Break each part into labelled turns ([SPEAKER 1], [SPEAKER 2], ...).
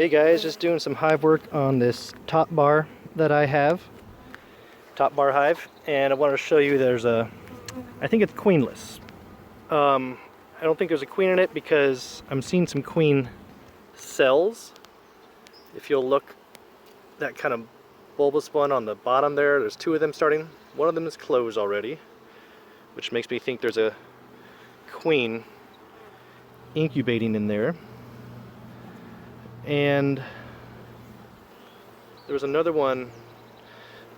[SPEAKER 1] Hey guys, just doing some hive work on this top bar that I have. Top bar hive, and I wanted to show you I think it's queenless. I don't think there's a queen in it because I'm seeing some queen cells. If you'll look, that kind of bulbous one on the bottom there's two of them starting. One of them is closed already, which makes me think there's a queen incubating in there. And there was another one,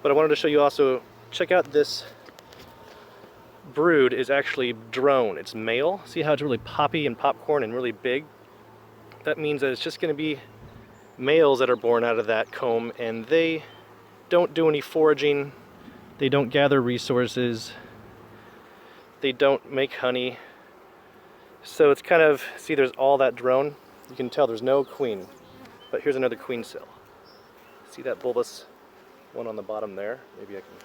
[SPEAKER 1] but I wanted to show you also, check out this brood is actually drone. It's male. See how it's really poppy and popcorn and really big? That means that it's just going to be males that are born out of that comb, and they don't do any foraging, they don't gather resources, they don't make honey. So it's kind of, see, there's all that drone. You can tell there's no queen, but here's another queen cell. See that bulbous one on the bottom there? Maybe I can,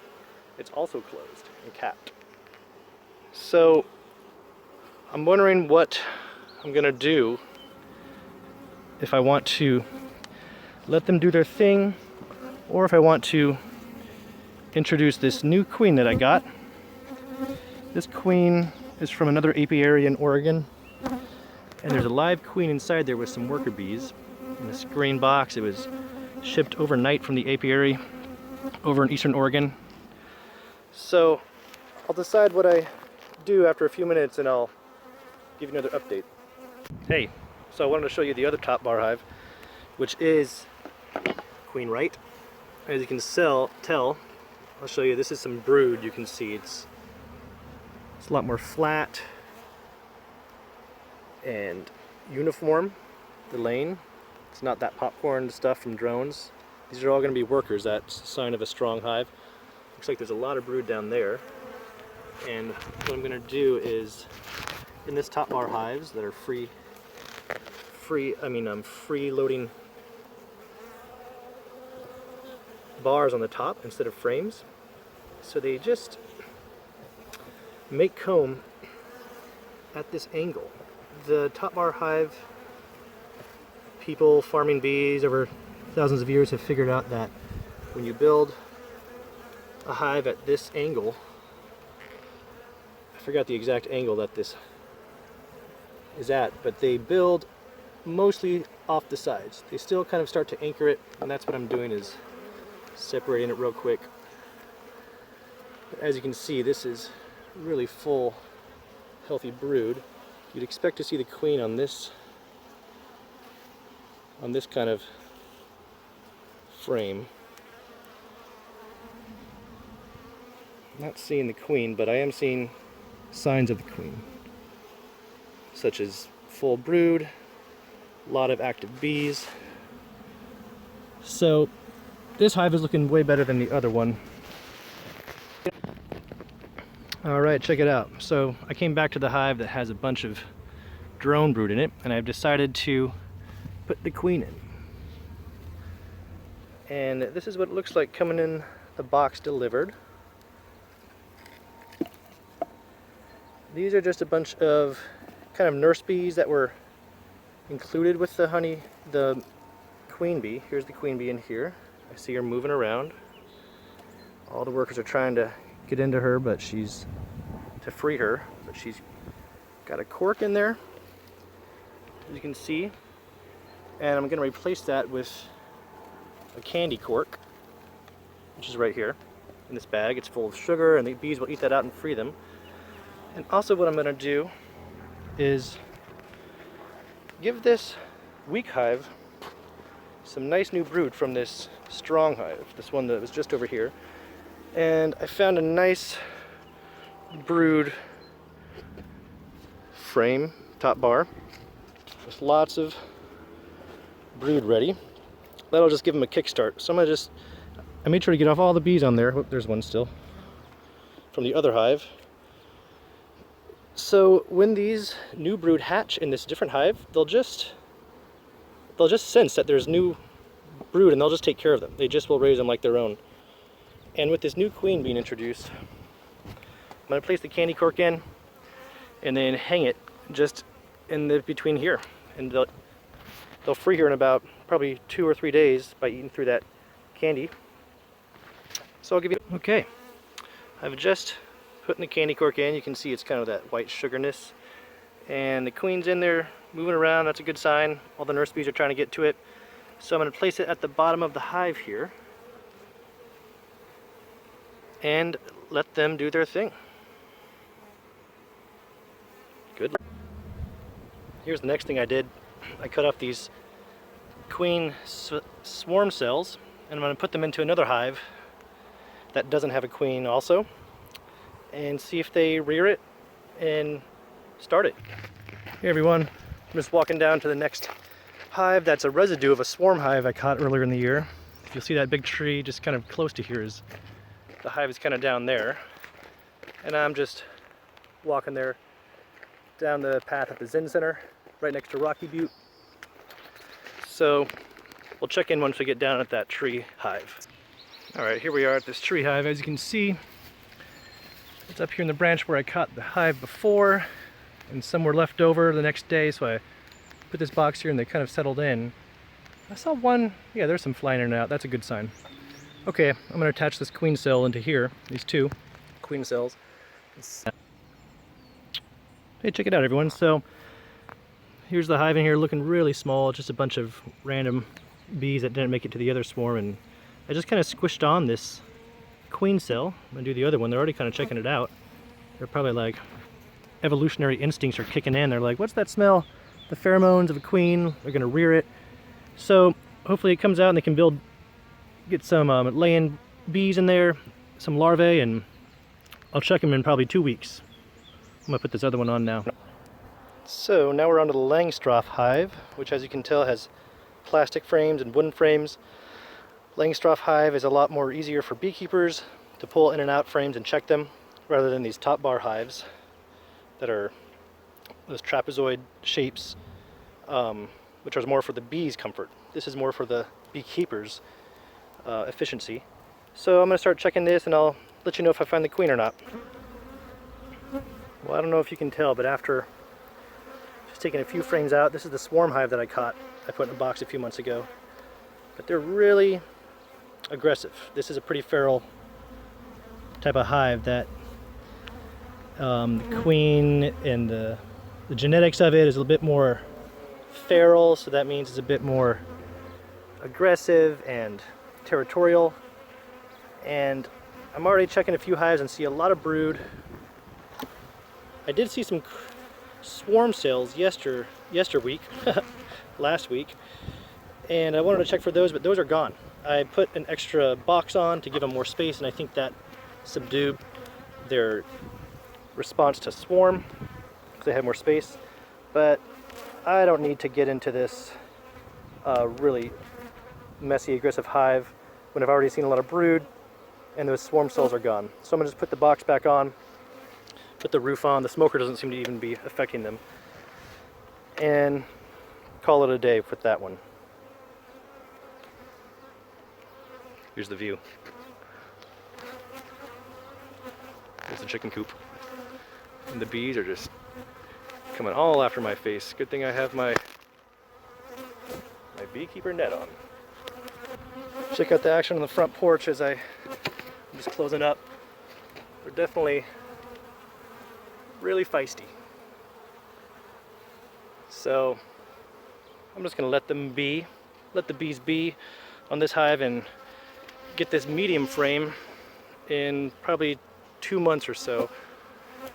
[SPEAKER 1] it's also closed and capped. So I'm wondering what I'm gonna do if I want to let them do their thing, or if I want to introduce this new queen that I got. This queen is from another apiary in Oregon, and there's a live queen inside there with some worker bees in this green box. It was shipped overnight from the apiary over in Eastern Oregon. So I'll decide what I do after a few minutes, and I'll give you another update. Hey, so I wanted to show you the other top bar hive, which is queen right. As you can tell, I'll show you, this is some brood. You can see it's a lot more flat and uniform, the lane. It's not that popcorn stuff from drones. These are all going to be workers. That's a sign of a strong hive. Looks like there's a lot of brood down there. And what I'm going to do is, in this top bar hives that are free loading bars on the top instead of frames. So they just make comb at this angle. The top bar hive people farming bees over thousands of years have figured out that when you build a hive at this angle, I forgot the exact angle that this is at, but they build mostly off the sides. They still kind of start to anchor it, and that's what I'm doing, is separating it real quick. But as you can see, this is really full, healthy brood. You'd expect to see the queen on this kind of frame. I'm not seeing the queen, but I am seeing signs of the queen, such as full brood, a lot of active bees. So this hive is looking way better than the other one. Alright, check it out. So I came back to the hive that has a bunch of drone brood in it, and I've decided to put the queen in. And this is what it looks like coming in the box delivered. These are just a bunch of kind of nurse bees that were included with the honey, the queen bee. Here's the queen bee in here. I see her moving around. All the workers are trying to get into her, but she's got a cork in there, as you can see, and I'm going to replace that with a candy cork, which is right here in this bag. It's full of sugar, and the bees will eat that out and free them. And also what I'm going to do is give this weak hive some nice new brood from this strong hive, this one that was just over here. And I found a nice brood frame, top bar, with lots of brood ready. That'll just give them a kickstart. So I made sure to get off all the bees on there. Oh, there's one still from the other hive. So when these new brood hatch in this different hive, they'll just sense that there's new brood, and they'll just take care of them. They just will raise them like their own. And with this new queen being introduced, I'm going to place the candy cork in and then hang it just in the between here, and they'll free here in about probably 2 or 3 days by eating through that candy. So I'll give you, okay, I've just put the candy cork in. You can see it's kind of that white sugarness, and the queen's in there moving around. That's a good sign. All the nurse bees are trying to get to it. So I'm going to place it at the bottom of the hive here and let them do their thing. Good. Here's the next thing I did. I cut off these queen swarm cells, and I'm going to put them into another hive that doesn't have a queen also, and see if they rear it and start it. Hey everyone, I'm just walking down to the next hive that's a residue of a swarm hive I caught earlier in the year. If you'll see that big tree just kind of close to here, is the hive is kind of down there, and I'm just walking there down the path at the Zen Center right next to Rocky Butte. So we'll check in once we get down at that tree hive. Alright, here we are at this tree hive. As you can see, it's up here in the branch where I caught the hive before, and some were left over the next day, so I put this box here and they kind of settled in. I saw one, yeah, there's some flying in and out. That's a good sign. Okay, I'm going to attach this queen cell into here, these 2 queen cells. Hey, check it out everyone. So here's the hive in here, looking really small, just a bunch of random bees that didn't make it to the other swarm, and I just kind of squished on this queen cell. I'm going to do the other one. They're already kind of checking it out. They're probably like, evolutionary instincts are kicking in. They're like, what's that smell? The pheromones of a queen. They're going to rear it. So hopefully it comes out and they can get some laying bees in there, some larvae, and I'll check them in probably 2 weeks. I'm going to put this other one on now. So now we're on to the Langstroth hive, which as you can tell has plastic frames and wooden frames. Langstroth hive is a lot more easier for beekeepers to pull in and out frames and check them, rather than these top bar hives that are those trapezoid shapes, which are more for the bees' comfort. This is more for the beekeepers' efficiency. So I'm going to start checking this and I'll let you know if I find the queen or not. Well, I don't know if you can tell, but after just taking a few frames out, this is the swarm hive that I caught. I put in a box a few months ago. But they're really aggressive. This is a pretty feral type of hive that the queen and the genetics of it is a little bit more feral, so that means it's a bit more aggressive and territorial. And I'm already checking a few hives and see a lot of brood. I did see some swarm cells week, last week, and I wanted to check for those, but those are gone. I put an extra box on to give them more space, and I think that subdued their response to swarm because they have more space. But I don't need to get into this really messy, aggressive hive when I've already seen a lot of brood and those swarm cells are gone. So I'm gonna just put the box back on, put the roof on. The smoker doesn't seem to even be affecting them, and call it a day with that one. Here's the view. There's the chicken coop. And the bees are just coming all after my face. Good thing I have my beekeeper net on. Check out the action on the front porch as I'm just closing up. They're definitely really feisty. So I'm just gonna let the bees be on this hive and get this medium frame in probably 2 months or so.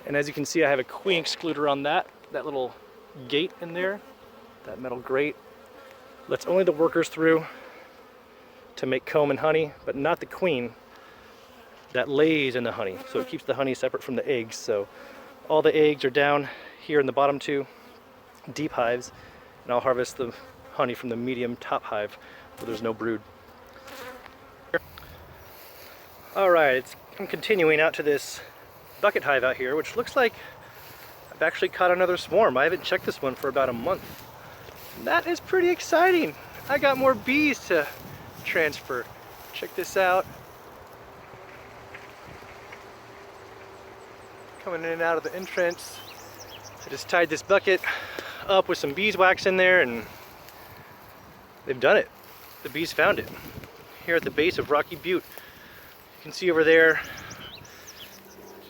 [SPEAKER 1] And as you can see, I have a queen excluder on that little gate in there, that metal grate. Lets only the workers through to make comb and honey, but not the queen that lays in the honey. So it keeps the honey separate from the eggs. So all the eggs are down here in the bottom 2 deep hives, and I'll harvest the honey from the medium top hive where there's no brood. Alright, I'm continuing out to this bucket hive out here, which looks like I've actually caught another swarm. I haven't checked this one for about a month. That is pretty exciting. I got more bees to transfer. Check this out. Coming in and out of the entrance. I just tied this bucket up with some beeswax in there, and They've done it. The bees found it. Here at the base of Rocky Butte. You can see over there,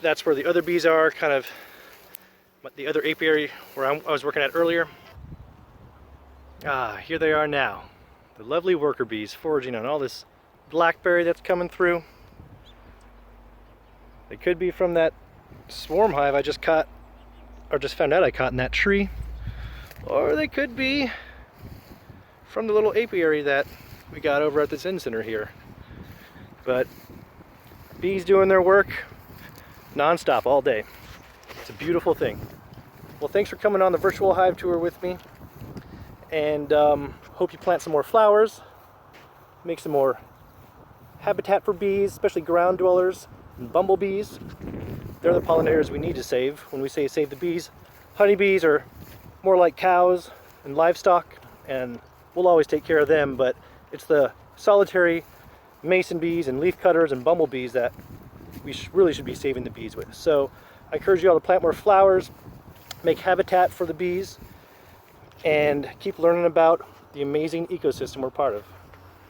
[SPEAKER 1] that's where the other bees are, kind of the other apiary where I was working at earlier. Ah, here they are now. The lovely worker bees foraging on all this blackberry that's coming through. They could be from that swarm hive I just caught, or just found out I caught in that tree. Or they could be from the little apiary that we got over at this Inn Center here. But bees doing their work non-stop all day. It's a beautiful thing. Well, thanks for coming on the virtual hive tour with me, and hope you plant some more flowers, make some more habitat for bees, especially ground dwellers and bumblebees. They're the pollinators we need to save. When we say save the bees, honeybees are more like cows and livestock, and we'll always take care of them, but it's the solitary mason bees and leaf cutters and bumblebees that we really should be saving the bees with. So I encourage you all to plant more flowers, make habitat for the bees, and keep learning about the amazing ecosystem we're part of.